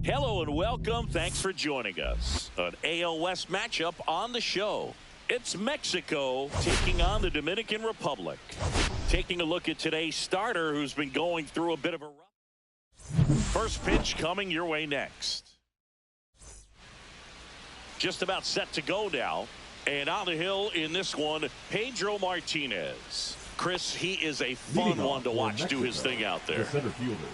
Hello and welcome. Thanks for joining us. An AL West matchup on the show. It's Mexico taking on the Dominican Republic. Taking a look at today's starter who's been going through a bit of a rough. First pitch coming your way next. Just about set to go now. And on the hill in this one, Pedro Martinez. Chris, he is a fun one to watch do his thing out there.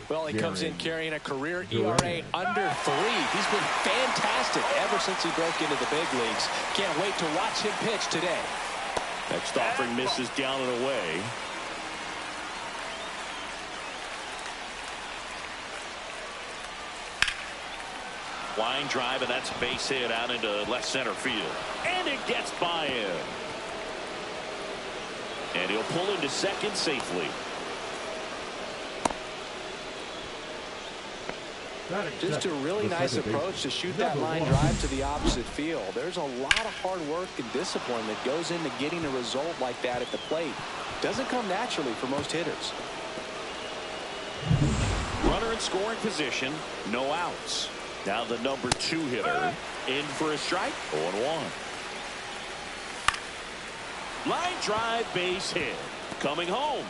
Well, he comes in carrying a career ERA under 3. He's been fantastic ever since he broke into the big leagues. Can't wait to watch him pitch today. Next offering misses down and away. Line drive, and that's a base hit out into left center field. And it gets by him. And he'll pull into second safely. Just a really nice approach to shoot that line drive to the opposite field. There's a lot of hard work and discipline that goes into getting a result like that at the plate. Doesn't come naturally for most hitters. Runner in scoring position, no outs. Now the number 2 hitter in for a strike. 0-1. Line drive, base hit. Coming home.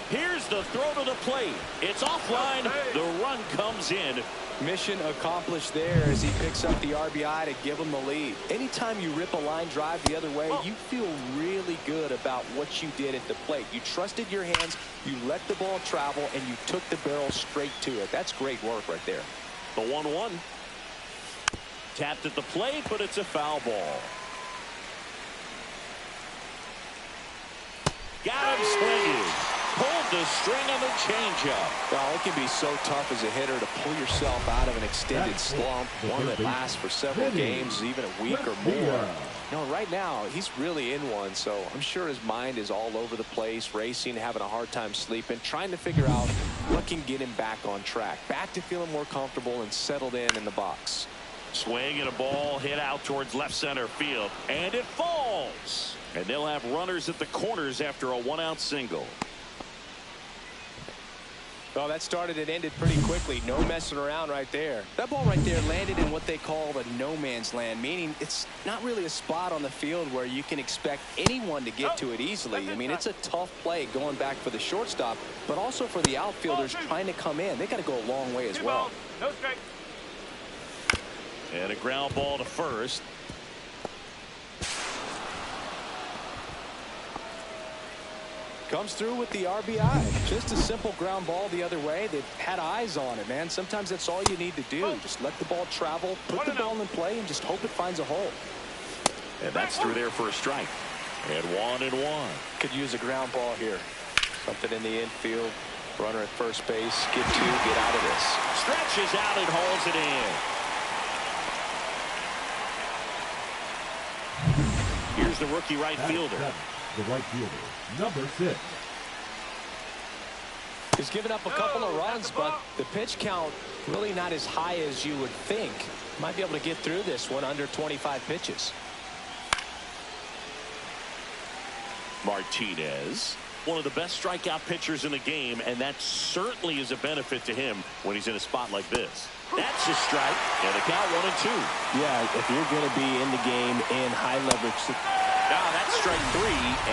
Here's the throw to the plate. It's offline. The run comes in. Mission accomplished there as he picks up the RBI to give him the lead. Anytime you rip a line drive the other way, you feel really good about what you did at the plate. You trusted your hands, you let the ball travel, and you took the barrel straight to it. That's great work right there. The 1-1. Tapped at the plate, but it's a foul ball. Got him swinging. Pulled the string on the changeup. Well, it can be so tough as a hitter to pull yourself out of an extended slump, one that lasts for several games, even a week or more. You know, right now, he's really in one, so I'm sure his mind is all over the place, racing, having a hard time sleeping, trying to figure out what can get him back on track, back to feeling more comfortable and settled in the box. Swing and a ball hit out towards left center field, and it falls. And they'll have runners at the corners after a 1-out single. Well, that started and ended pretty quickly. No messing around right there. That ball right there landed in what they call the no man's land, meaning it's not really a spot on the field where you can expect anyone to get to it easily. I mean, it's a tough play going back for the shortstop, but also for the outfielders trying to come in. They got to go a long way as well. No strike. And a ground ball to first. Comes through with the RBI. Just a simple ground ball the other way. They've had eyes on it, man. Sometimes that's all you need to do. Just let the ball travel, put the ball in play, and just hope it finds a hole. And that's through there for a strike. And 1-1. Could use a ground ball here. Something in the infield. Runner at first base. Get 2. Get out of this. Stretches out and hauls it in. Here's the rookie right fielder. The right fielder, number 6. He's given up a couple of runs, but the pitch count really not as high as you would think. Might be able to get through this one under 25 pitches. Martinez, one of the best strikeout pitchers in the game, and that certainly is a benefit to him when he's in a spot like this. That's a strike, and the count 1-2. Yeah, if you're going to be in the game in high leverage. Now that's strike 3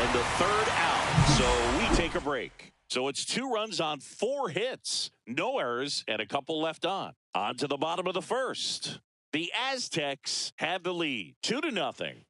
and the 3rd out. So we take a break. So it's 2 runs on 4 hits, no errors, and a couple left on. On to the bottom of the first. The Aztecs have the lead, 2-0.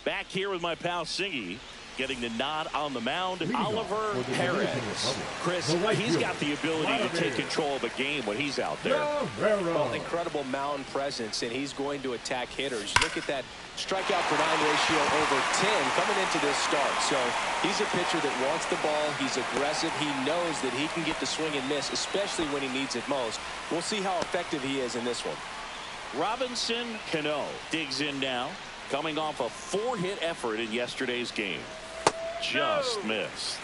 Back here with my pal Singy. Getting the nod on the mound, Oliver Perez. Chris, he's got the ability to take control of a game when he's out there. Well, incredible mound presence, and he's going to attack hitters. Look at that strikeout per 9 ratio over 10 coming into this start. So he's a pitcher that wants the ball. He's aggressive. He knows that he can get the swing and miss, especially when he needs it most. We'll see how effective he is in this one. Robinson Cano digs in now, coming off a 4-hit effort in yesterday's game. Just missed.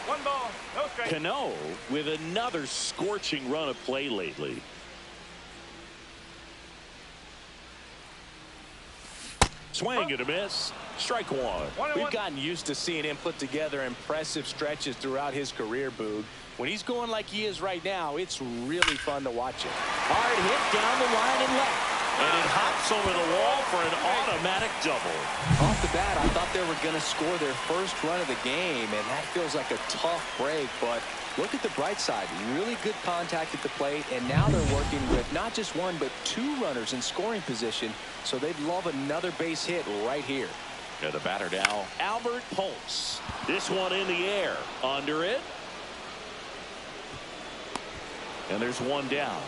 1 ball, no strike. Cano with another scorching run of play lately. Swing and a miss. Strike one. We've gotten used to seeing him put together impressive stretches throughout his career, Boog. When he's going like he is right now, it's really fun to watch him. Hard hit down the line and left. And it hops over the wall for an automatic double. Off the bat, I thought they were going to score their first run of the game, and that feels like a tough break. But look at the bright side. Really good contact at the plate, and now they're working with not just one, but two runners in scoring position. So they'd love another base hit right here. And the batter now, Albert Pujols. This one in the air. Under it. And there's one down.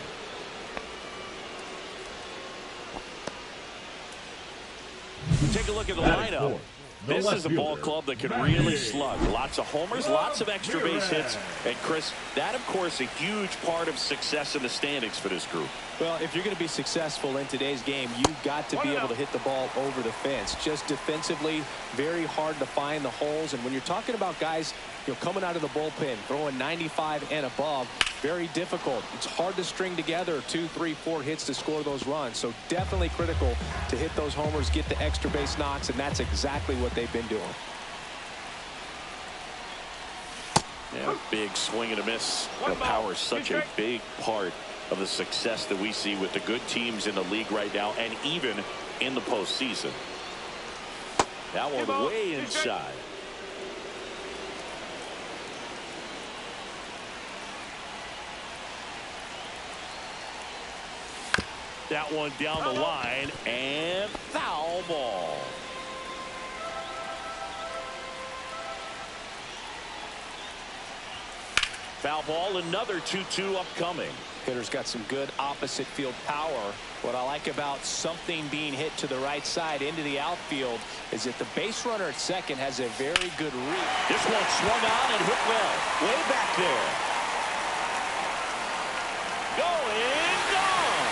Take a look at the lineup. This is a ball club that can really slug. Lots of homers, lots of extra base hits. And, Chris, that, of course, a huge part of success in the standings for this group. Well, if you're going to be successful in today's game, you've got to be able to hit the ball over the fence. Just defensively, very hard to find the holes. And when you're talking about guys, coming out of the bullpen, throwing 95 and above, very difficult. It's hard to string together 2, 3, 4 hits to score those runs. So definitely critical to hit those homers, get the extra base knocks, and that's exactly what they've been doing. Yeah, big swing and a miss. Power is such a big part of the success that we see with the good teams in the league right now, and even in the postseason. That one way inside. That one down the line, and foul ball. Foul ball, another 2-2 upcoming. Hitter's got some good opposite field power. What I like about something being hit to the right side into the outfield is that the base runner at second has a very good read. This one swung on and hit well. Way back there. Going, gone.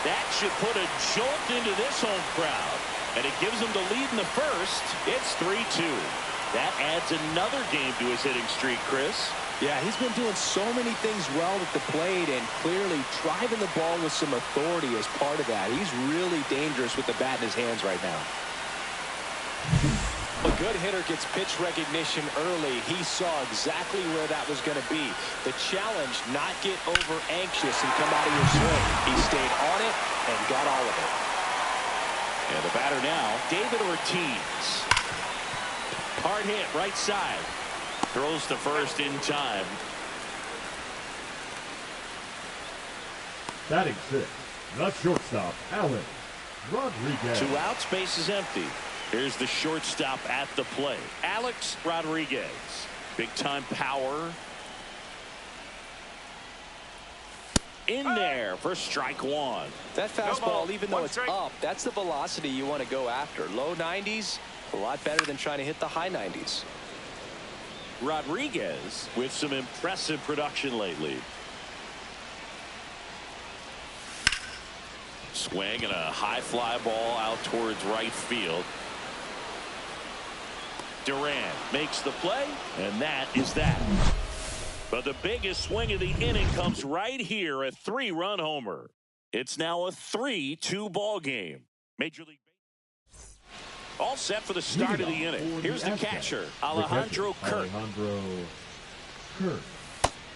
That should put a jolt into this home crowd. And it gives them the lead in the first. It's 3-2. That adds another game to his hitting streak, Chris. Yeah, he's been doing so many things well at the plate and clearly driving the ball with some authority as part of that. He's really dangerous with the bat in his hands right now. A good hitter gets pitch recognition early. He saw exactly where that was going to be. The challenge, not get over anxious and come out of your swing. He stayed on it and got all of it. And the batter now, David Ortiz. Hard hit right side. Throws to first in time. Batting sixth, the shortstop, Alex Rodriguez. 2 outs, base is empty. Here's the shortstop at the plate, Alex Rodriguez. Big time power. In there for strike one. That fastball, even though it's up, that's the velocity you want to go after. Low 90s, a lot better than trying to hit the high 90s. Rodriguez with some impressive production lately. Swing and a high fly ball out towards right field. Durant makes the play, and that is that. But the biggest swing of the inning comes right here, a 3-run homer. It's now a 3-2 ball game. Major League all set for the start of the inning. Here's the catcher, Alejandro Kirk.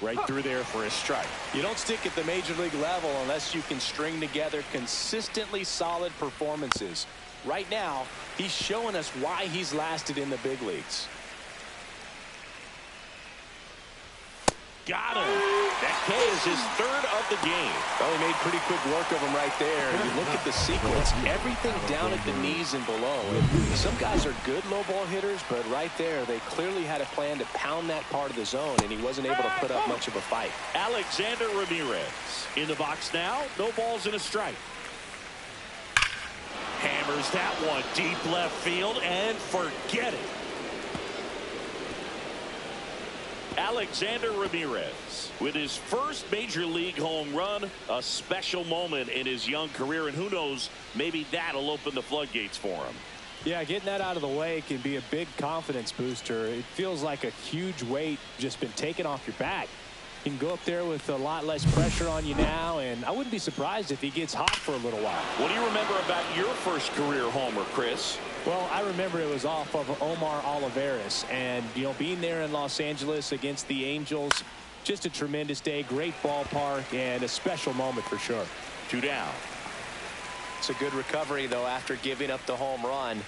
Right through there for a strike. You don't stick at the major league level unless you can string together consistently solid performances. Right now, he's showing us why he's lasted in the big leagues. Got him. That K is his 3rd of the game. Well, he made pretty quick work of him right there. And you look at the sequence, everything down at the knees and below. Some guys are good low ball hitters, but right there, they clearly had a plan to pound that part of the zone, and he wasn't able to put up much of a fight. Alexander Ramirez in the box now. No balls and a strike. Hammers that one deep left field, and forget it. Alexander Ramirez with his first major league home run, a special moment in his young career, and who knows, maybe that'll open the floodgates for him. Yeah, getting that out of the way can be a big confidence booster. It feels like a huge weight just been taken off your back. You can go up there with a lot less pressure on you now, and I wouldn't be surprised if he gets hot for a little while. What do you remember about your first career homer, Chris? Well, I remember it was off of Omar Olivares, and, you know, being there in Los Angeles against the Angels, just a tremendous day, great ballpark, and a special moment for sure. 2 down. It's a good recovery, though, after giving up the home run.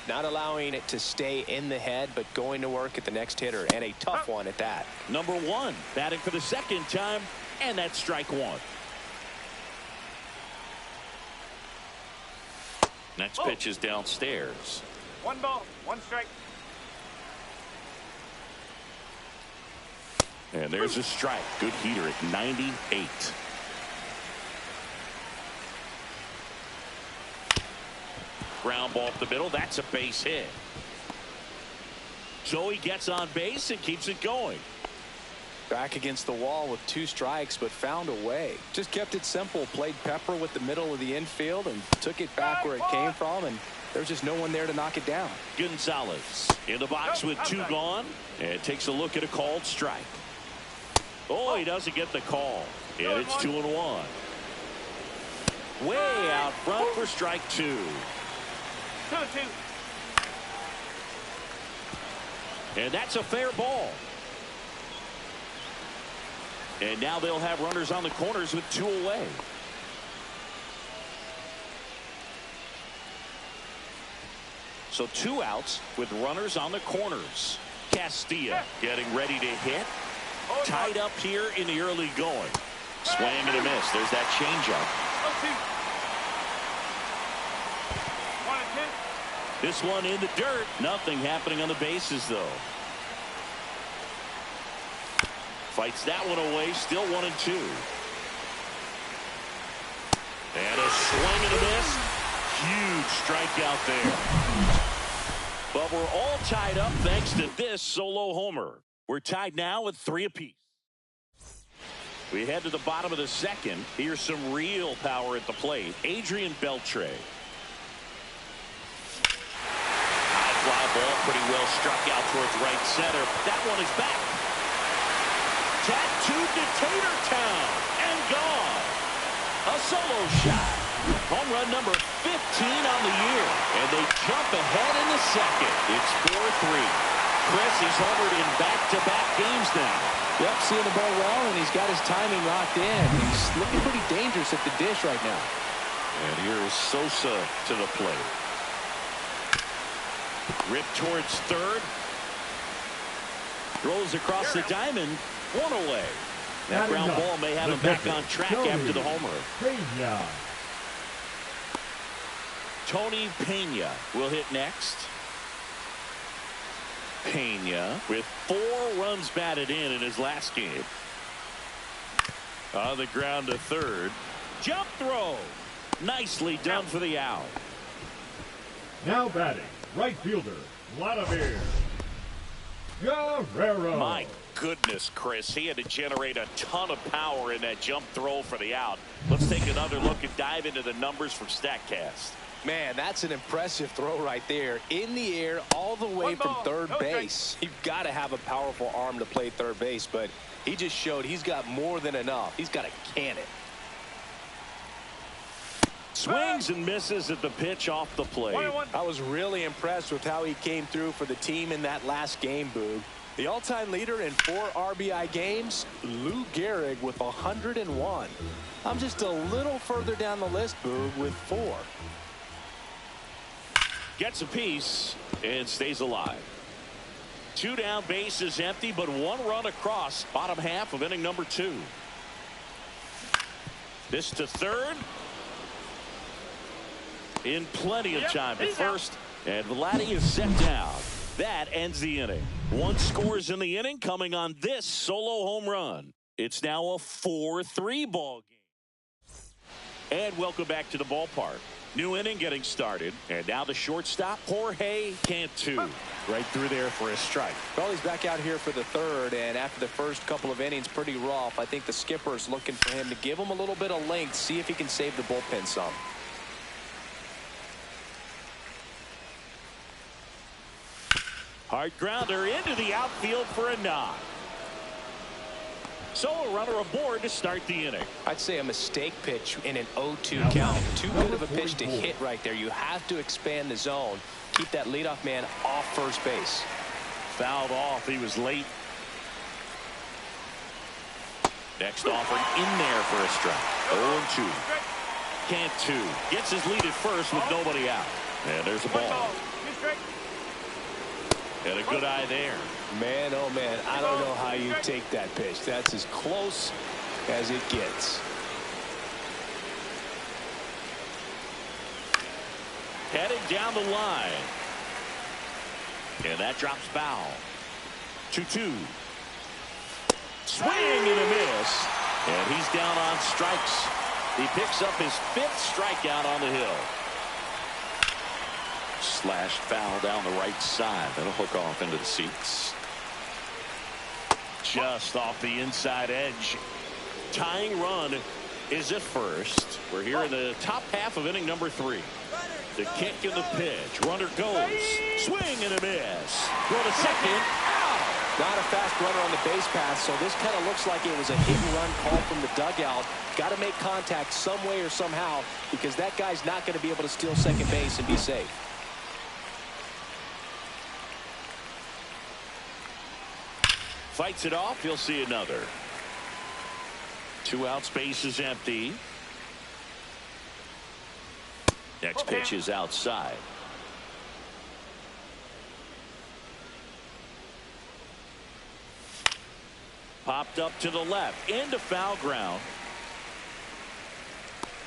Not allowing it to stay in the head, but going to work at the next hitter, and a tough one at that. Number 1, batting for the second time, and that's strike 1. Next pitch is downstairs. 1 ball, 1 strike. And there's a strike. Good heater at 98. Ground ball up the middle. That's a base hit. So he gets on base and keeps it going. Back against the wall with 2 strikes, but found a way. Just kept it simple. Played pepper with the middle of the infield and took it back where it came from, and there's just no one there to knock it down. Gonzalez in the box with 2 gone, and takes a look at a called strike. Oh, he doesn't get the call, and it's 2-1. Way out front for strike 2. 2-2. And that's a fair ball. And now they'll have runners on the corners with 2 away. So 2 outs with runners on the corners. Castilla getting ready to hit. Tied up here in the early going. Swing and a miss. There's that changeup. 1-2. This one in the dirt. Nothing happening on the bases, though. Fights that one away. Still 1-2. And a swing and a miss. Huge strikeout there. But we're all tied up thanks to this solo homer. We're tied now with 3 apiece. We head to the bottom of the second. Here's some real power at the plate. Adrian Beltre. High fly ball, pretty well struck out towards right center. That one is back. Tattooed to Tatertown and gone. A solo shot. Home run number 15 on the year. And they jump ahead in the second. It's 4-3. Chris, he's homered in back-to-back games now. Yep, seeing the ball well, and he's got his timing locked in. He's looking pretty dangerous at the dish right now. And here is Sosa to the plate. Rip towards third. Throws across the diamond. 1 away. That ground ball may have him back on track after the homer. Tony Pena will hit next. Pena with 4 runs batted in his last game. On the ground to third. Jump throw. Nicely done for the out. Now batting, right fielder, Vladimir Guerrero. My goodness, Chris. He had to generate a ton of power in that jump throw for the out. Let's take another look and dive into the numbers from StatCast. Man, that's an impressive throw right there. In the air, all the way from third base. You've got to have a powerful arm to play third base, but he just showed he's got more than enough. He's got a cannon. Swings and misses at the pitch off the plate. I was really impressed with how he came through for the team in that last game, Boog. The all-time leader in 4 RBI games, Lou Gehrig with 101. I'm just a little further down the list, Boog, with 4. Gets a piece and stays alive. 2 down, bases empty, but 1 run across. Bottom half of inning number 2. This to third. In plenty of time to first. And Vladdy is set down. That ends the inning. 1 scores in the inning coming on this solo home run. It's now a 4-3 ball game. And welcome back to the ballpark. New inning getting started. And now the shortstop, Jorge Cantu. Right through there for a strike. Well, he's back out here for the third, and after the first couple of innings, pretty rough. I think the skipper's looking for him to give him a little bit of length, see if he can save the bullpen some. Hard grounder into the outfield for a knock. So a runner aboard to start the inning. I'd say a mistake pitch in an 0-2 count. Too good of a pitch to hit right there. You have to expand the zone. Keep that leadoff man off first base. Fouled off. He was late. Next offering in there for a strike. 0-2. Cantu gets his lead at first with nobody out. And there's a ball. And a good eye there. Man, oh man, I don't know how you take that pitch. That's as close as it gets. Heading down the line. And that drops foul. 2-2. Swing and a miss. And he's down on strikes. He picks up his 5th strikeout on the hill. Slashed foul down the right side. That'll hook off into the seats. Just off the inside edge. Tying run is at first. We're here in the top half of inning number 3. The kick and the pitch. Runner goes. Swing and a miss. Go to second. Not a fast runner on the base path, so this kind of looks like it was a hit and run call from the dugout. Got to make contact some way or somehow, because that guy's not going to be able to steal second base and be safe. Fights it off. You'll see another. 2 out. Space is empty. Next pitch is outside. Popped up to the left into foul ground.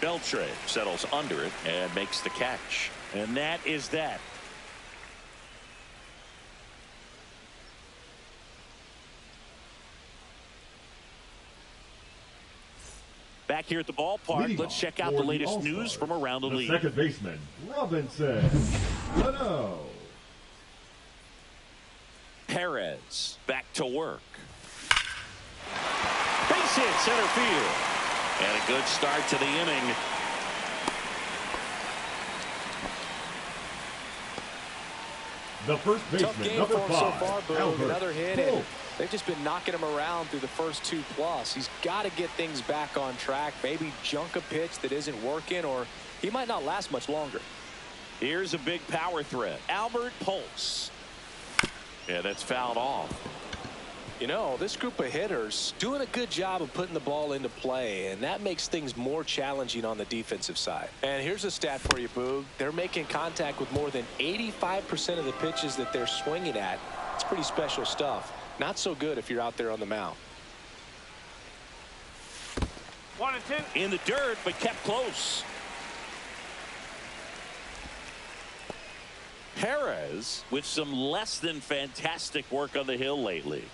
Beltre settles under it and makes the catch. And that is that. Back here at the ballpark, let's check out the latest news from around the league. Second baseman, Robinson. Cano. Perez back to work. Base hit center field. And a good start to the inning. The first baseman, Tough game number for him 5, so far, Boog. Albert Another hit, and Pujols. they've just been knocking him around through the first 2+. He's got to get things back on track. Maybe junk a pitch that isn't working, or he might not last much longer. Here's a big power threat. Albert Pujols. Yeah, that's fouled off. You know, this group of hitters doing a good job of putting the ball into play, and that makes things more challenging on the defensive side. And here's a stat for you, Boog. They're making contact with more than 85% of the pitches that they're swinging at. It's pretty special stuff. Not so good if you're out there on the mound. 1-2. In the dirt, but kept close. Perez with some less than fantastic work on the hill lately.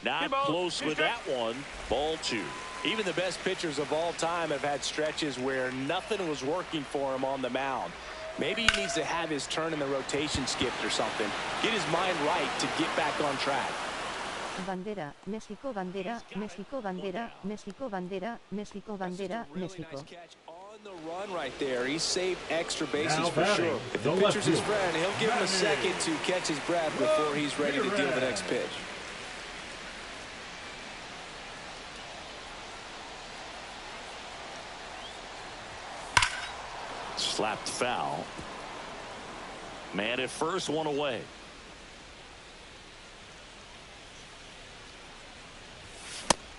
Not close with that one. Ball 2. Even the best pitchers of all time have had stretches where nothing was working for him on the mound. Maybe he needs to have his turn in the rotation skipped or something. Get his mind right to get back on track. Bandera, México, bandera, México, bandera, México, bandera, México, bandera, México. Nice catch on the run right there. He saved extra bases Now for batting, sure. If the the pitcher's left his fielder, friend, he'll give him a second to catch his breath before he's ready to deal the next pitch. Slapped foul. Man at first, one away.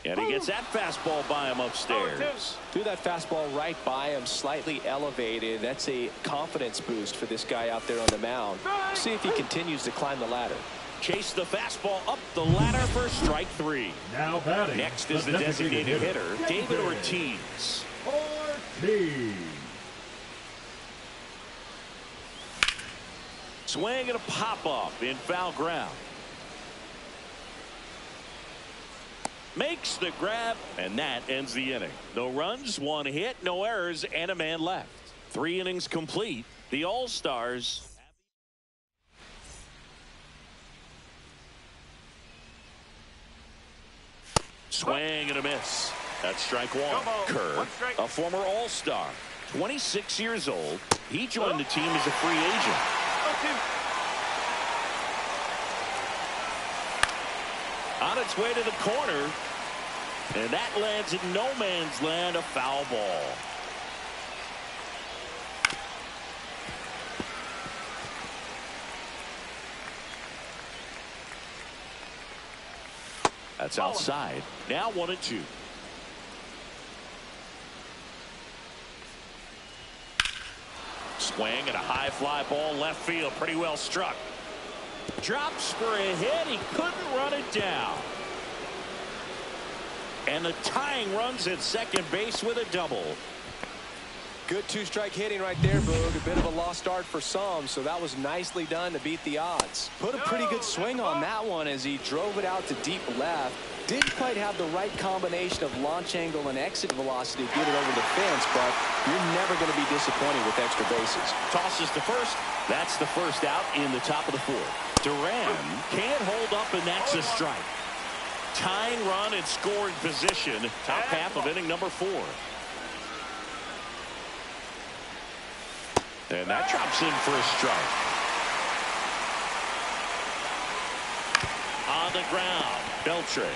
And he gets that fastball by him upstairs. Threw that fastball right by him, slightly elevated. That's a confidence boost for this guy out there on the mound. See if he continues to climb the ladder. Chase the fastball up the ladder for strike 3. Now batting. Next is the designated hitter, David Ortiz. Ortiz. Swing and a pop-up in foul ground. Makes the grab, and that ends the inning. No runs, 1 hit, no errors, and a man left. 3 innings complete. The All-Stars. Swing and a miss. That's strike 1. Kerr, a former All-Star, 26 years old. He joined the team as a free agent. On its way to the corner. And that lands in no man's land, a foul ball. That's outside. Now 1-2. Swing and a high fly ball left field. Pretty well struck. Drops for a hit. He couldn't run it down. And the tying runs at second base with a double. Good two-strike hitting right there, Boog. A bit of a lost start for some, so that was nicely done to beat the odds. Put a pretty good swing on that one as he drove it out to deep left. Didn't quite have the right combination of launch angle and exit velocity to get it over the fence, but you're never going to be disappointed with extra bases. Tosses to first. That's the first out in the top of the fourth. Duran can't hold up, and that's a strike. Tying run in scoring position. Top half of inning number 4. And that drops in for a strike. On the ground, Beltre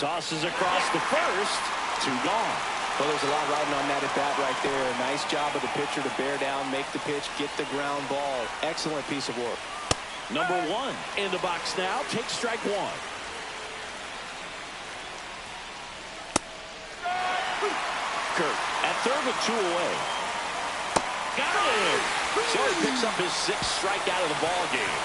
tosses across the first. 2 gone. Well, there's a lot riding on that at bat right there. Nice job of the pitcher to bear down, make the pitch, get the ground ball. Excellent piece of work. Number 1 in the box now. Takes strike 1. Kirk at third with 2 away. Got it. So he picks up his 6th strikeout of the ball game.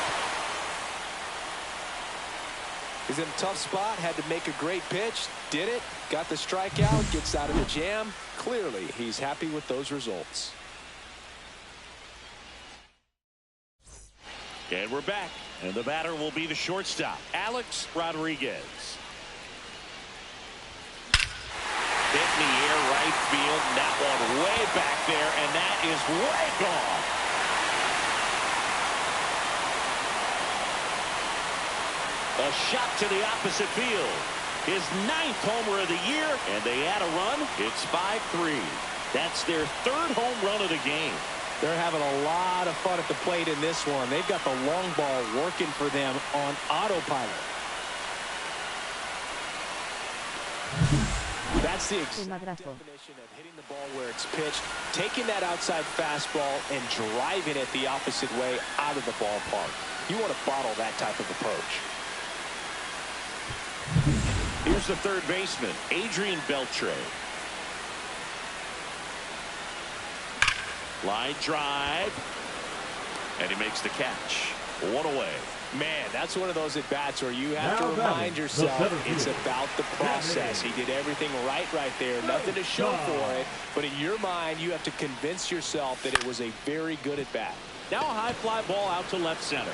He's in a tough spot, had to make a great pitch, did it, got the strikeout, gets out of the jam. Clearly, he's happy with those results. And we're back, and the batter will be the shortstop, Alex Rodriguez. Hit in the air right field, and that one way back there, and that is way gone. A shot to the opposite field. His 9th homer of the year, and they add a run. It's 5-3. That's their 3rd home run of the game. They're having a lot of fun at the plate in this one. They've got the long ball working for them on autopilot. That's the definition of hitting the ball where it's pitched, taking that outside fastball and driving it the opposite way out of the ballpark. You want to bottle that type of approach. Here's the third baseman, Adrian Beltre. Line drive, and he makes the catch. 1 away. Man, that's one of those at-bats where you have to remind yourself it's about the process. He did everything right there. Nothing to show for it. But in your mind, you have to convince yourself that it was a very good at-bat. Now a high fly ball out to left center.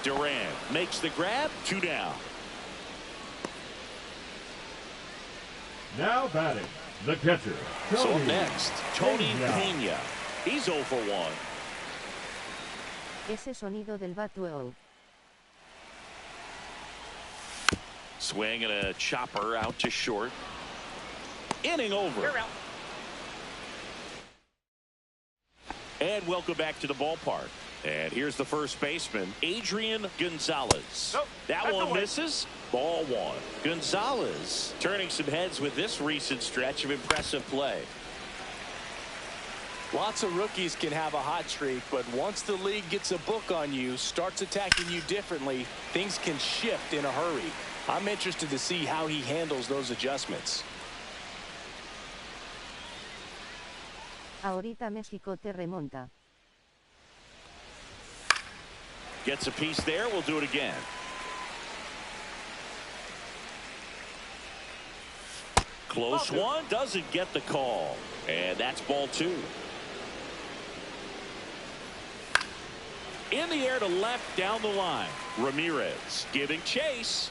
Duran makes the grab. 2 down. Now batting, the catcher, So Tony next, Tony Peña. Peña. He's 0 for 1. Ese sonido del bat wow. Swing and a chopper out to short. Inning over. And welcome back to the ballpark. And here's the first baseman, Adrian Gonzalez. Nope, that that's one away. misses. Ball 1. Gonzalez turning some heads with this recent stretch of impressive play. Lots of rookies can have a hot streak, but once the league gets a book on you, starts attacking you differently, things can shift in a hurry. I'm interested to see how he handles those adjustments. Ahorita México te remonta. Gets a piece there. We'll do it again. Close one. Doesn't get the call. And that's ball 2. In the air to left down the line. Ramirez giving chase.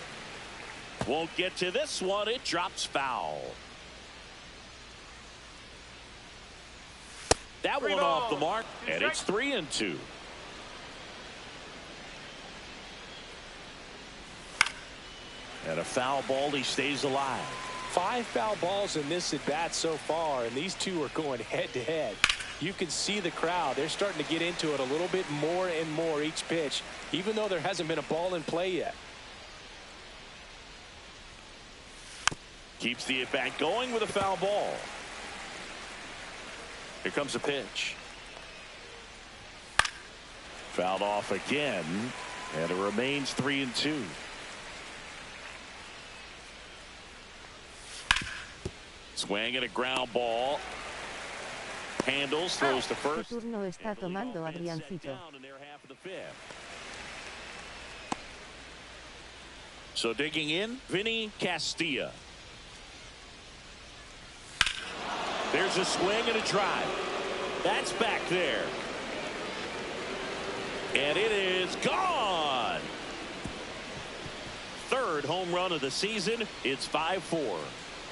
Won't get to this one. It drops foul. That one off the mark. And it's 3-2. And a foul ball. He stays alive. 5 foul balls in this at bat so far, and these two are going head to head. You can see the crowd. They're starting to get into it a little bit more and more each pitch, even though there hasn't been a ball in play yet. Keeps the at-bat going with a foul ball. Here comes a pitch. Fouled off again, and it remains 3-2. Swing and a ground ball. Handles, throws to first. Tu turno está tomando Adriancito. So digging in, Vinny Castilla. There's a swing and a drive. That's back there. And it is gone. Third home run of the season. It's 5-4.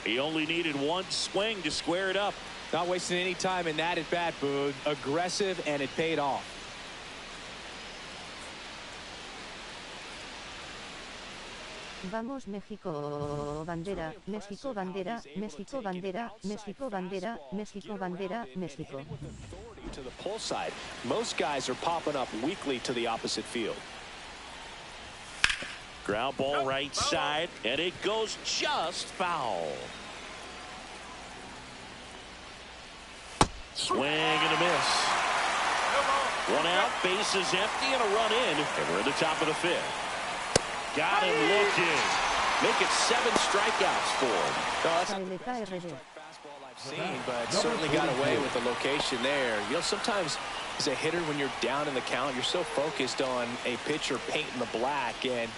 He only needed one swing to square it up. Not wasting any time in that at bat, Boog. Aggressive, and it paid off. Vamos México bandera, México bandera, México bandera, México bandera, México bandera, México. To the pull side, most guys are popping up weakly to the opposite field. Ground ball right side, and it goes just foul. Swing and a miss. One out, bases empty, and a run in, and we're at the top of the fifth. Got him looking. Make it 7 strikeouts for him. Fastball I've seen, but certainly got away with the location there. You know, sometimes as a hitter, when you're down in the count, you're so focused on a pitcher painting the black, and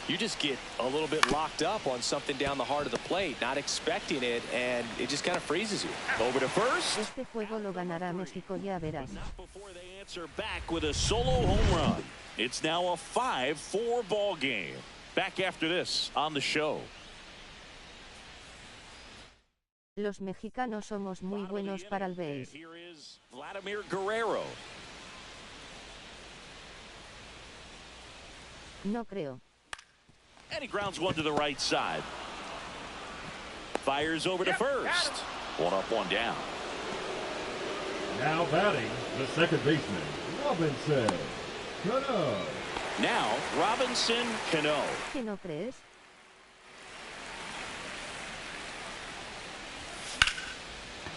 you just get a little bit locked up on something down the heart of the plate, not expecting it, and it just kind of freezes you. Over to first. Este juego lo ganará México, ya verás. Not before they answer back with a solo home run. It's now a 5-4 ball game. Back after this on the show. Los mexicanos somos muy buenos para el béis. Here is Vladimir Guerrero. No creo. And he grounds one to the right side. Fires over to first. One up, one down. Now batting, the second baseman, Robinson Cano. Now, Robinson Cano. ¿Qué no crees?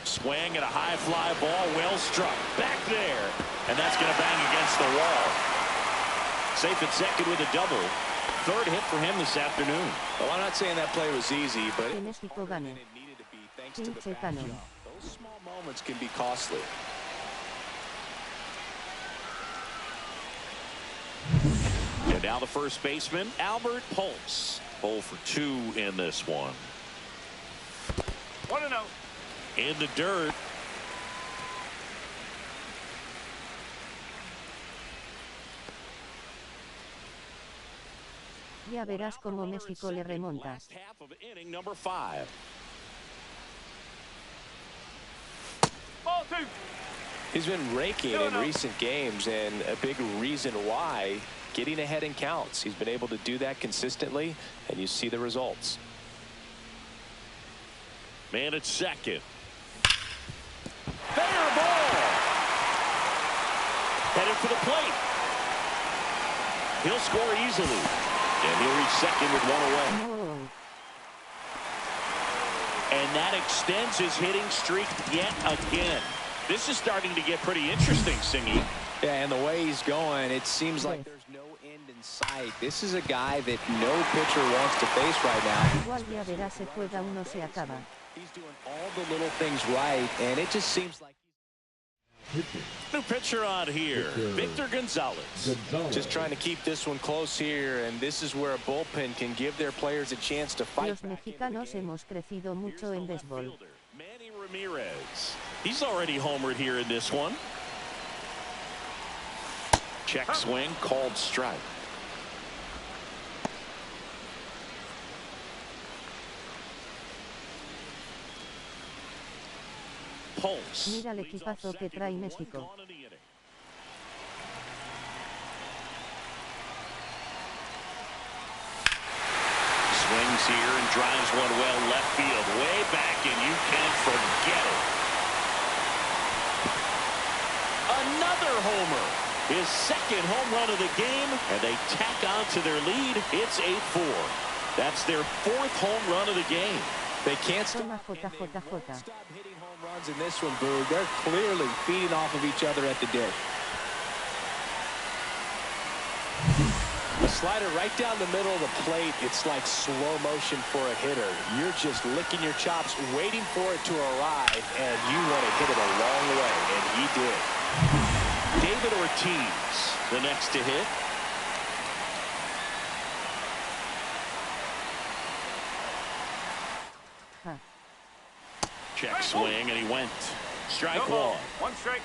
Swing and a high fly ball, well struck. Back there. And that's going to bang against the wall. Safe at second with a double. Third hit for him this afternoon. Well, I'm not saying that play was easy, but Que México gane. it needed to be thanks to the Pinche back Cano. job. Those small moments can be costly. And now the first baseman, Albert Pujols. 0 for 2 in this one. 1-0. In the dirt. Ya verás cómo México le remonta. Last half of inning number 5. Ball 2. He's been raking in recent games, and a big reason why, getting ahead in counts. He's been able to do that consistently, and you see the results. Man at second. Fair ball. Headed for the plate. He'll score easily. And he'll reach second with one away. No. And that extends his hitting streak yet again. This is starting to get pretty interesting, Singy. Yeah, and the way he's going, it seems like there's no end in sight. This is a guy that no pitcher wants to face right now. Igual ya verás, se juega uno, se acaba. He's doing all the little things right, and it just seems like New pitcher on here, Victor Gonzalez. just trying to keep this one close here, and this is where a bullpen can give their players a chance to fight. Los mexicanos hemos crecido mucho en béisbol. Manny Ramirez. He's already homered here in this one. Check swing, called strike. Pulse. Mira el equipazo que trae México. Swings here and drives one well left field, way back, and you can forget it. Another homer. His second home run of the game, and they tack on to their lead. It's 8-4. That's their 4th home run of the game. They can't stop, Toma and they won't JJJ. stop hitting home runs in this one, Boog. They're clearly feeding off of each other at the dish. A slider right down the middle of the plate. It's like slow motion for a hitter. You're just licking your chops, waiting for it to arrive, and you want to hit it a long way, and he did. David Ortiz, the next to hit. Huh. Check swing, and he went. Strike No ball. one. One strike.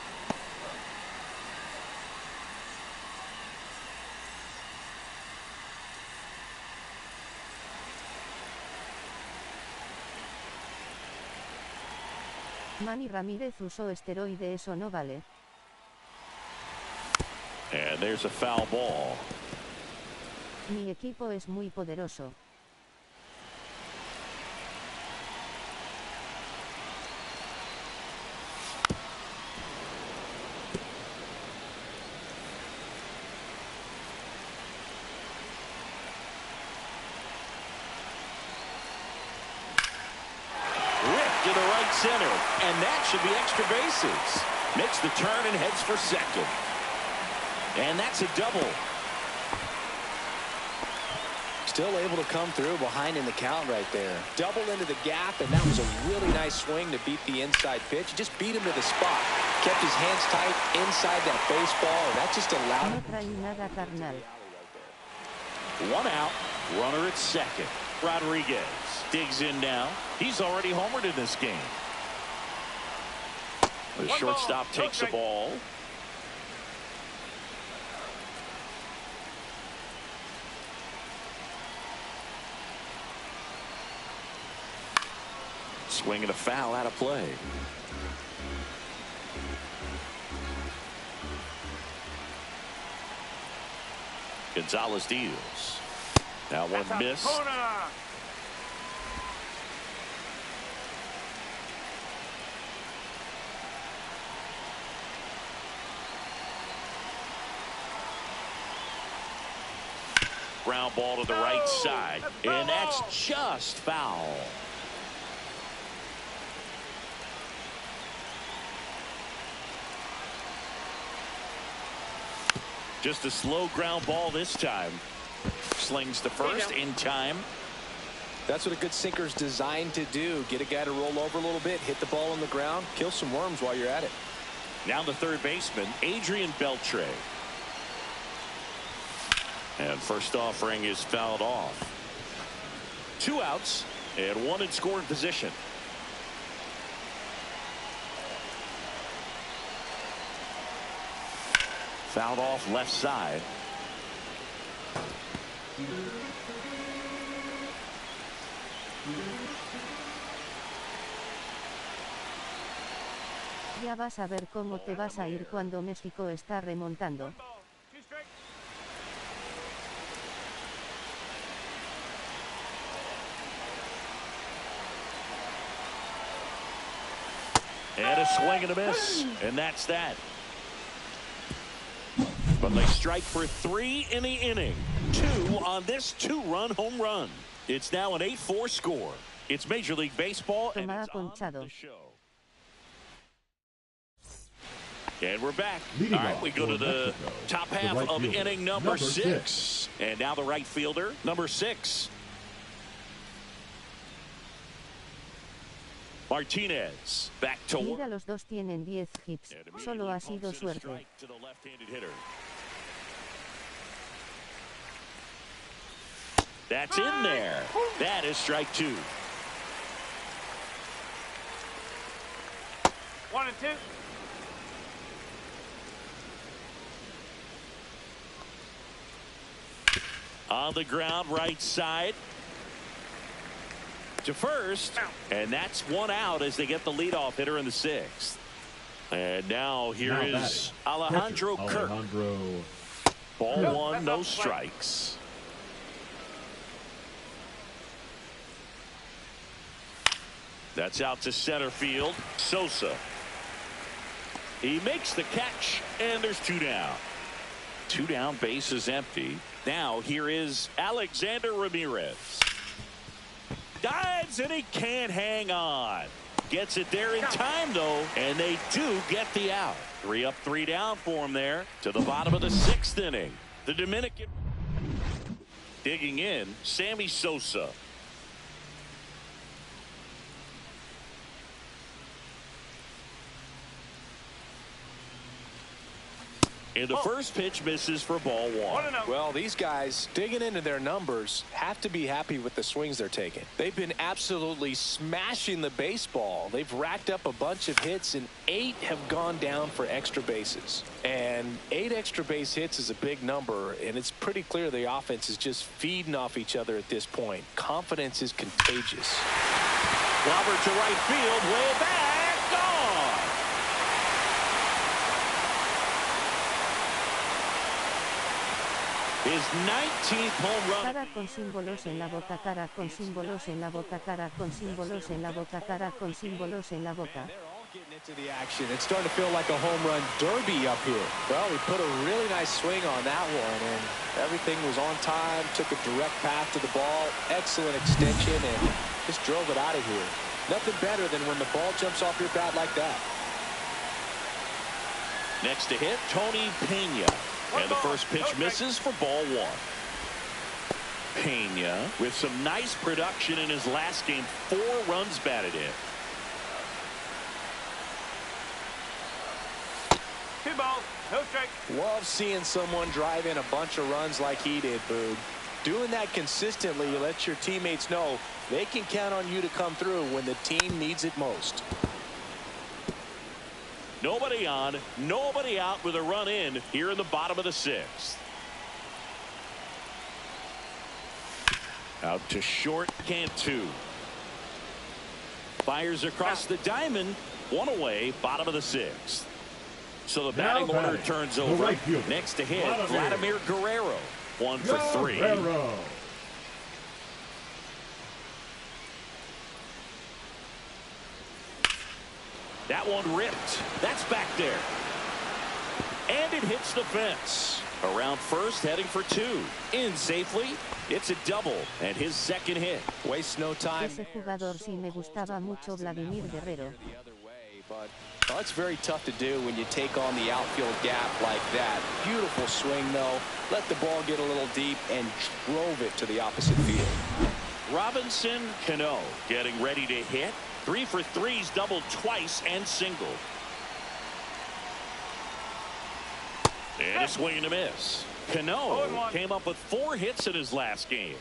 Manny Ramírez usó esteroide, eso no vale. And there's a foul ball. Mi equipo es muy poderoso. To the right center, and that should be extra bases. Makes the turn and heads for second. And that's a double. Still able to come through behind in the count right there. Double into the gap, and that was a really nice swing to beat the inside pitch. Just beat him to the spot. Kept his hands tight inside that baseball, and that just allowed No him. trae nada, carnal. One out, runner at second. Rodriguez digs in now. He's already homered in this game. The One shortstop ball, no takes the strike. ball. Swing and a foul out of play. Gonzalez deals. Now one That's a miss. corner. Ground ball to the right side. And that's just foul. Just a slow ground ball this time. Slings to first in time. That's what a good sinker's designed to do. Get a guy to roll over a little bit, hit the ball on the ground, kill some worms while you're at it. Now the third baseman, Adrian Beltre. And first offering is fouled off. 2 outs and 1 in scoring position. Fouled off left side. Ya vas a ver cómo te vas a ir cuando México está remontando. Ball. Two strike. And a swing and a miss. And that's that. But they strike for 3 in the inning. 2 on this 2-run home run. It's now an 8-4 score. It's Major League Baseball, and Toma it's on ponchado. the show. And we're back. Leading All right, off we go to for the Mexico, top the half right of fielder, inning number number 6. And now the right fielder, number 6. Martinez back to work. Mira, los dos tienen 10 hits. And Solo ha immediately sido pumps in a suerte. strike to the left-handed hitter. That's in there. That is strike 2. 1 and 2. On the ground, right side. To first. And that's 1 out as they get the leadoff hitter in the 6th. And now here Now is batting, Alejandro catcher, Kirk. Alejandro. Ball No, 1, that's no not the play. strikes. That's out to center field. Sosa. He makes the catch, and there's 2 down. 2 down, base is empty. Now here is Alexander Ramirez. Dives, and he can't hang on. Gets it there in time, though, and they do get the out. 3 up, 3 down for him there to the bottom of the 6th inning. The Dominican digging in, Sammy Sosa. And the first pitch misses for ball 1. Well, these guys digging into their numbers have to be happy with the swings they're taking. They've been absolutely smashing the baseball. They've racked up a bunch of hits, and 8 have gone down for extra bases. And 8 extra base hits is a big number, and it's pretty clear the offense is just feeding off each other at this point. Confidence is contagious. Robert to right field, way back, gone. His 19th home run. Cara con símbolos en la boca, cara con símbolos en la boca, cara con símbolos en la boca, cara con símbolos en la boca. They're all getting into the action. It's starting to feel like a home run derby up here. Well, he put a really nice swing on that one, and everything was on time, took a direct path to the ball, excellent extension, and just drove it out of here. Nothing better than when the ball jumps off your bat like that. Next to hit, Tony Pena. And the first pitch misses for ball 1. Pena with some nice production in his last game. 4 runs batted in. 2 balls, no strike. Love seeing someone drive in a bunch of runs like he did, Boog. Doing that consistently lets your teammates know they can count on you to come through when the team needs it most. Nobody on, nobody out with a run in here in the bottom of the 6th. Out to short, Cantu. Fires across the diamond. 1 away, bottom of the 6th. So the batting order turns over. Right Next to hit, Vladimir Guerrero. 1 for 3. Guerrero. That one ripped. That's back there. And it hits the fence. Around first, heading for 2. In safely. It's a double. And his second hit. Waste no time. Ese jugador sí me gustaba mucho, Vladimir Guerrero. But well, it's very tough to do when you take on the outfield gap like that. Beautiful swing, though. Let the ball get a little deep and drove it to the opposite field. Robinson Cano getting ready to hit. 3 for 3's doubled twice and singled. And a swing and a miss. Cano came up with 4 hits in his last game.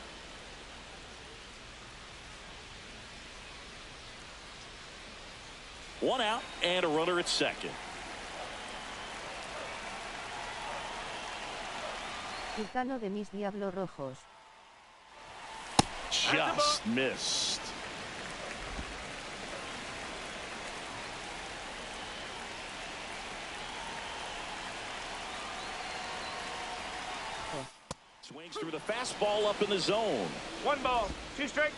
One out and a runner at second. El Cano de mis Diablos Rojos. Just missed. Swings through the fastball up in the zone. 1 ball, 2 strikes.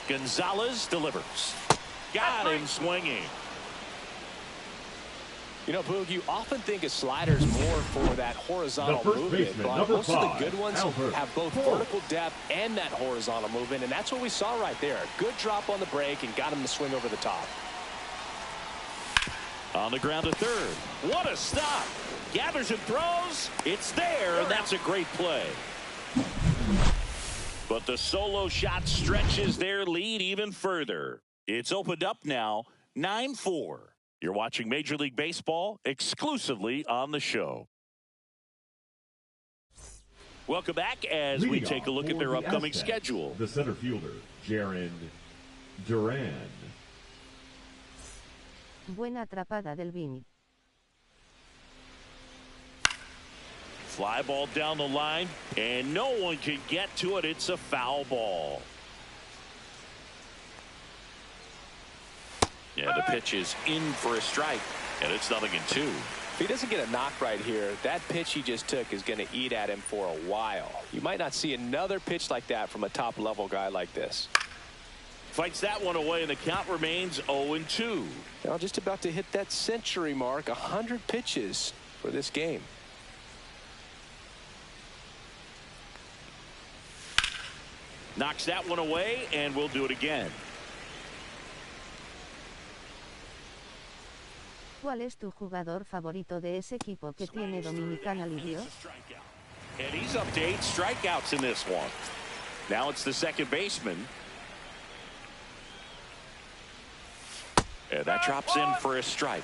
Gonzalez delivers. Got him swinging. You know, Boog, you often think of sliders more for that horizontal movement, but most of the good ones have both vertical depth and that horizontal movement, and that's what we saw right there. Good drop on the break and got him to swing over the top. On the ground to third. What a stop. Gathers and throws. It's there, and that's a great play. But the solo shot stretches their lead even further. It's opened up now, 9-4. You're watching Major League Baseball exclusively on the show. Welcome back as we take a look at their upcoming schedule. The center fielder, Jaron Duran. Buena atrapada del Vini. Fly ball down the line, and no one can get to it. It's a foul ball. Yeah, the pitch is in for a strike, and it's 0-2. If he doesn't get a knock right here, that pitch he just took is going to eat at him for a while. You might not see another pitch like that from a top-level guy like this. Fights that one away, and the count remains 0-2. Now just about to hit that century mark, 100 pitches for this game. Knocks that one away, and we'll do it again. ¿Cuál es tu jugador favorito de ese equipo que tiene Dominicana lidio? And he's up to 8 strikeouts in this one. Now it's the second baseman. And that drops in for a strike.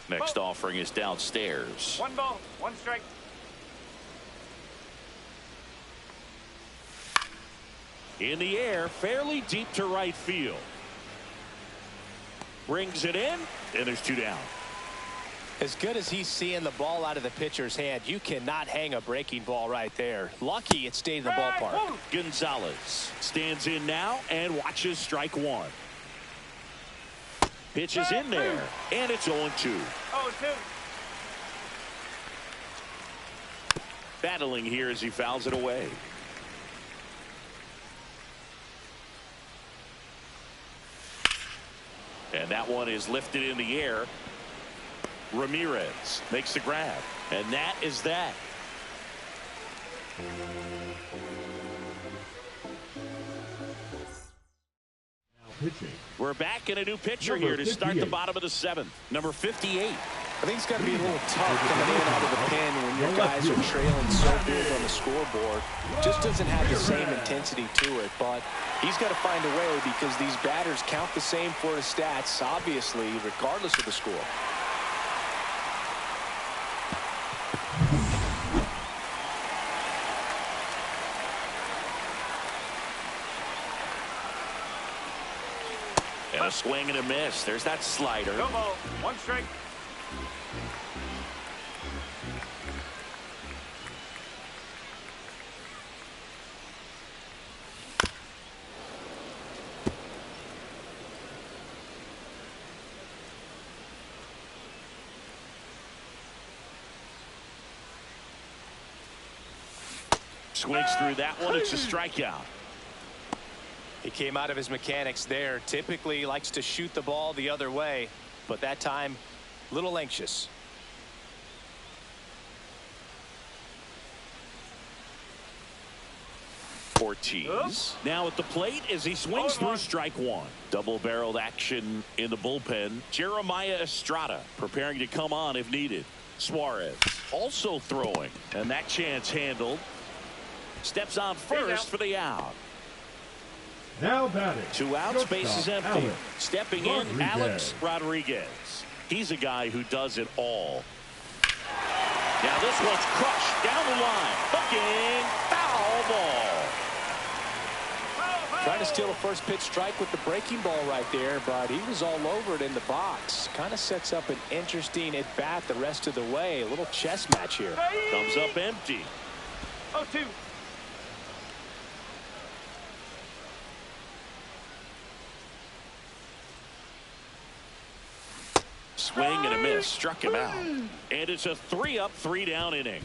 Next offering is downstairs. 1 ball, 1 strike. In the air, fairly deep to right field. Brings it in, and there's 2 down. As good as he's seeing the ball out of the pitcher's hand, you cannot hang a breaking ball right there. Lucky it stayed in the ballpark. Gonzalez stands in now and watches strike 1. Pitches in there, and it's 0-2. 0-2. Battling here as he fouls it away. And that one is lifted in the air. Ramirez makes the grab. And that is that. Pitching. We're back in a new pitcher here to start the bottom of the 7th. Number 58. I think it's got to be a little tough coming in out of the pen when your guys are trailing so big on the scoreboard. Just doesn't have the same intensity to it, but he's got to find a way because these batters count the same for his stats, obviously, regardless of the score. And a swing and a miss. There's that slider. 2 ball, 1 strike. Swings through that one. It's a strikeout. He came out of his mechanics there. Typically he likes to shoot the ball the other way, but that time a little anxious. Ortiz now at the plate as he swings through strike 1. Double-barreled action in the bullpen. Jeremiah Estrada preparing to come on if needed. Suarez also throwing, and that chance handled. Steps on first for the out. Now batting. 2 outs, base is empty. Alex Stepping in, Alex Rodriguez. He's a guy who does it all. Now this one's crushed down the line. Hooking, foul ball. Trying to steal a first pitch strike with the breaking ball right there, but he was all over it in the box. Kind of sets up an interesting at bat the rest of the way. A little chess match here. Comes up empty. 0-2. Swing and a miss. Struck him out. And it's a 3-up, 3-down inning.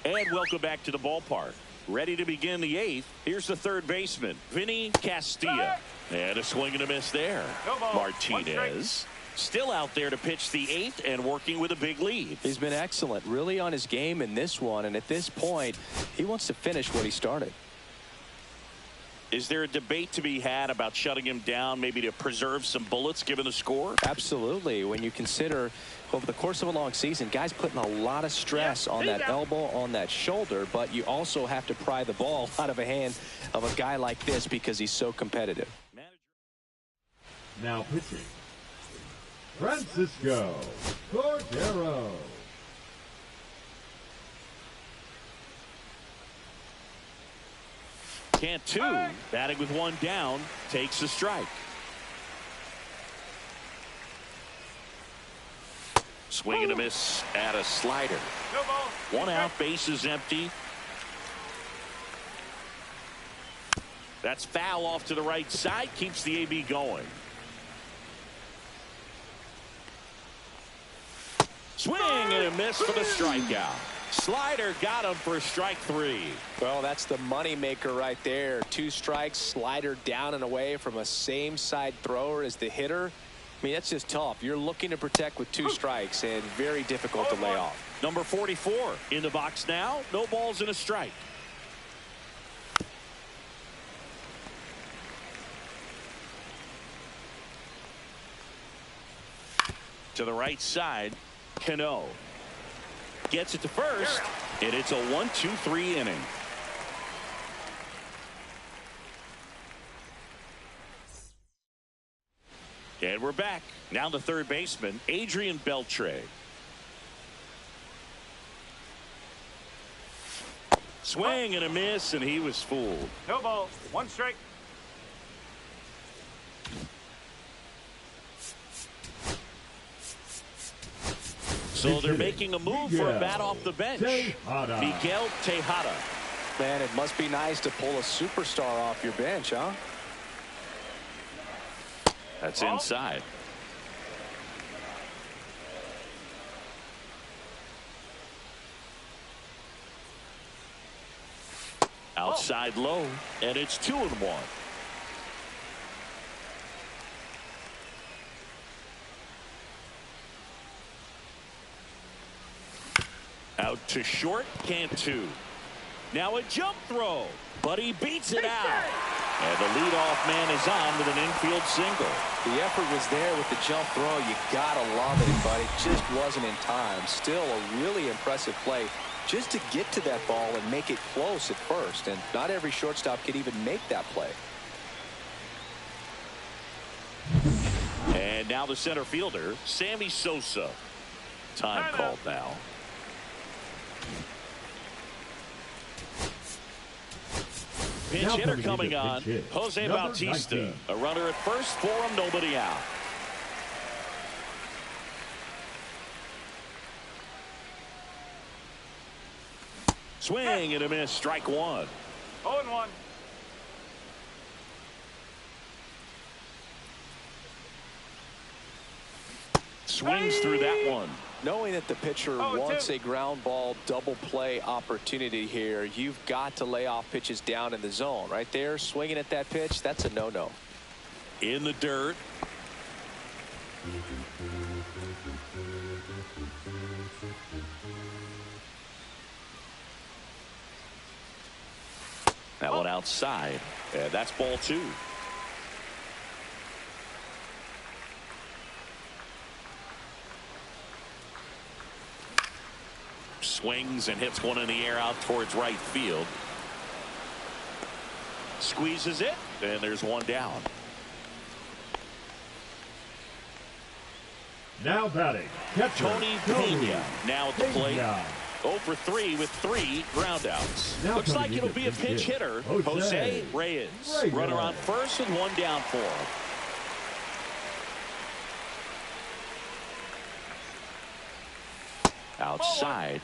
And welcome back to the ballpark. Ready to begin the 8th. Here's the third baseman, Vinny Castilla. And a swing and a miss there. Martinez still out there to pitch the 8th and working with a big lead. He's been excellent, really on his game in this one, and at this point, he wants to finish what he started. Is there a debate to be had about shutting him down, maybe to preserve some bullets given the score? Absolutely. When you consider over the course of a long season, guys putting a lot of stress on that elbow, on that shoulder, but you also have to pry the ball out of a hand of a guy like this because he's so competitive. Now pitching, Francisco Cordero. Cantu batting with 1 down, takes a strike. Swing and a miss at a slider. 1 out, base is empty. That's foul off to the right side, keeps the AB going. Swing and a miss for the strikeout. Slider got him for strike 3. Well, that's the money maker right there. 2 strikes, slider down and away from a same side thrower as the hitter. I mean, that's just tough. You're looking to protect with 2 strikes and very difficult to lay off. Number 44 in the box now. No balls and a strike. To the right side, Cano gets it to first, and it's a 1-2-3 inning. And we're back. Now the third baseman, Adrian Beltre. Swing and a miss, and he was fooled. No ball. 1 strike. So they're making a move for a bat off the bench. Miguel Tejada. Man, it must be nice to pull a superstar off your bench, huh? That's inside. Outside low, and it's 2-1. Out to short, Cantu. Now a jump throw, but he beats it out. And the leadoff man is on with an infield single. The effort was there with the jump throw. You gotta love it, but it just wasn't in time. Still a really impressive play just to get to that ball and make it close at first. And not every shortstop can even make that play. And now the center fielder, Sammy Sosa. Time called now. Pinch hitter coming on, Jose Bautista. 19. A runner at first for him, nobody out. Swing and a miss, strike 1. 0-1. Swings through that one. Knowing that the pitcher wants a ground ball double play opportunity here, you've got to lay off pitches down in the zone. Right there, swinging at that pitch, that's a no-no. In the dirt. That one outside. And that's ball 2. Swings and hits one in the air out towards right field. Squeezes it, and there's one down. Now batting, catcher, Tony Pena now at the plate. 0 for 3 with 3 groundouts. Looks like it'll be a pinch hitter, Jose Reyes. Runner on first and one down for him. Outside.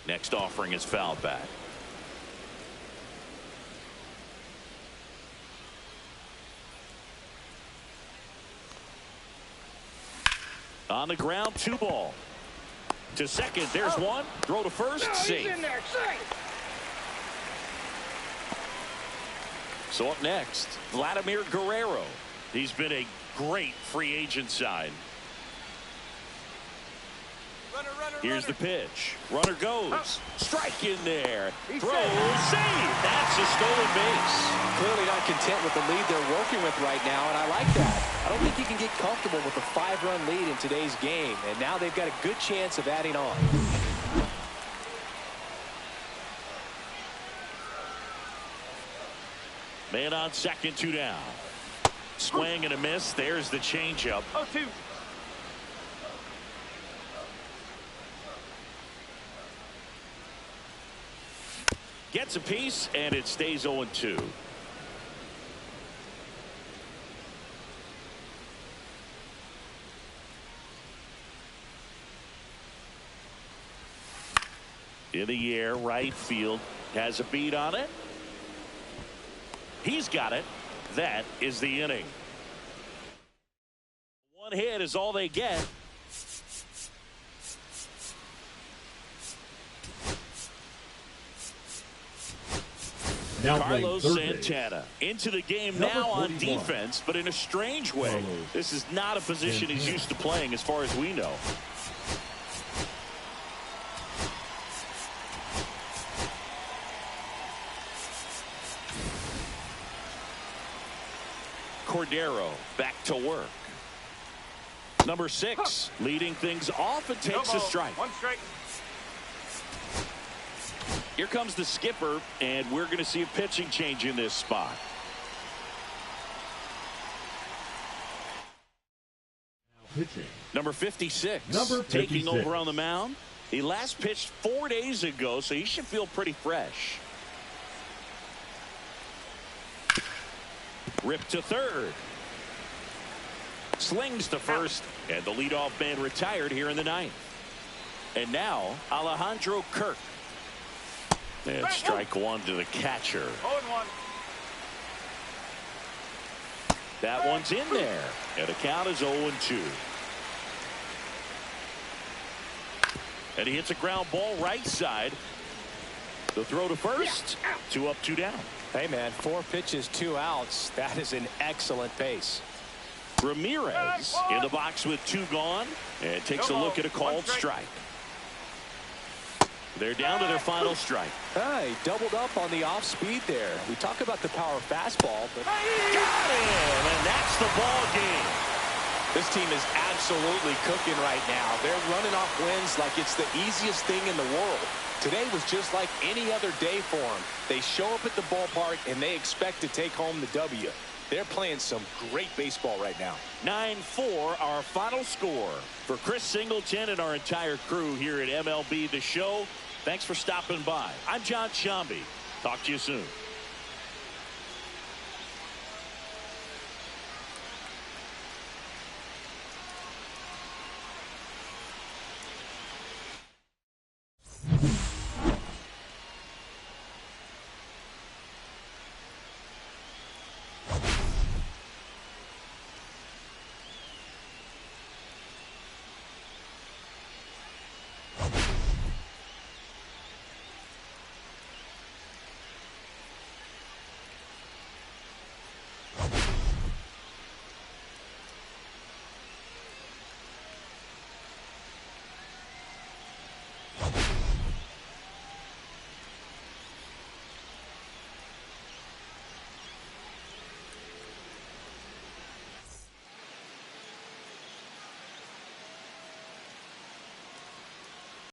Next offering is fouled back. On the ground, 2 ball. To second, there's one. Throw to first, safe. So up next, Vladimir Guerrero. He's been a great free agent sign. Here's the pitch. Runner goes. Strike in there. Throws. Save. That's a stolen base. Clearly not content with the lead they're working with right now, and I like that. I don't think you can get comfortable with a 5-run lead in today's game, and now they've got a good chance of adding on. Man on second, 2 down. Swing and a miss. There's the changeup. 0-2. Gets a piece, and it stays 0-2. In the air, right field has a beat on it. He's got it. That is the inning. One hit is all they get. Now Carlos playing third Santana into the game Number now on 41. defense, but in a strange way. Carlos This is not a position he's used to playing as far as we know. Cordero back to work. Number 6 leading things off and takes a strike. One strike. Here comes the skipper, and we're going to see a pitching change in this spot. pitching. Number 56. Number 56. Taking over on the mound. He last pitched 4 days ago, so he should feel pretty fresh. Rip to third. Slings to first, and the leadoff man retired here in the ninth. And now Alejandro Kirk. And strike one to the catcher. 0-1. That one's in there, and the count is 0-2. And he hits a ground ball right side. The throw to first. 2 up, 2 down. Hey, man, 4 pitches, 2 outs. That is an excellent pace. Ramirez in the box with 2 gone, and takes a look at a called strike. They're down to their final strike. He doubled up on the off speed there. We talk about the power fastball, but Got him, and that's the ball game. this team is absolutely cooking right now. They're running off wins like it's the easiest thing in the world. Today was just like any other day for them. They show up at the ballpark, and they expect to take home the W. They're playing some great baseball right now. 9-4, our final score. For Chris Singleton and our entire crew here at MLB The Show, thanks for stopping by. I'm John Shambi. Talk to you soon.